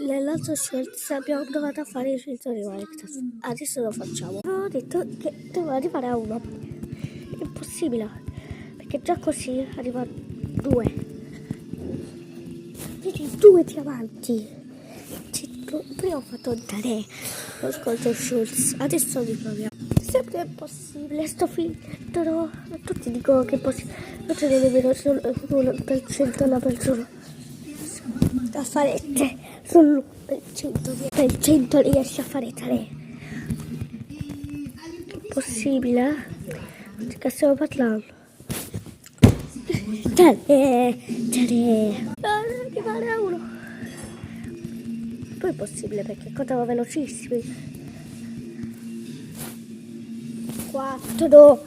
nell'altro Schwartz abbiamo provato a fare i 100 di Minecraft. Adesso lo facciamo. Avevo detto che devo arrivare a 1. È impossibile, perché già così arriva a 2. Vedi, 2 diamanti. Prima ho fatto 3. Ho scolto Schultz. Adesso riproviamo. Sempre è possibile, sto filtro. Tutti dicono che è possibile. Non ce ne nemmeno solo l'1% alla persona. A fare 3. Solo l'1% riesce a fare 3. È possibile? Di che stiamo parlando? 3. Arrivare a 1. Poi è possibile perché contava velocissimi. 4.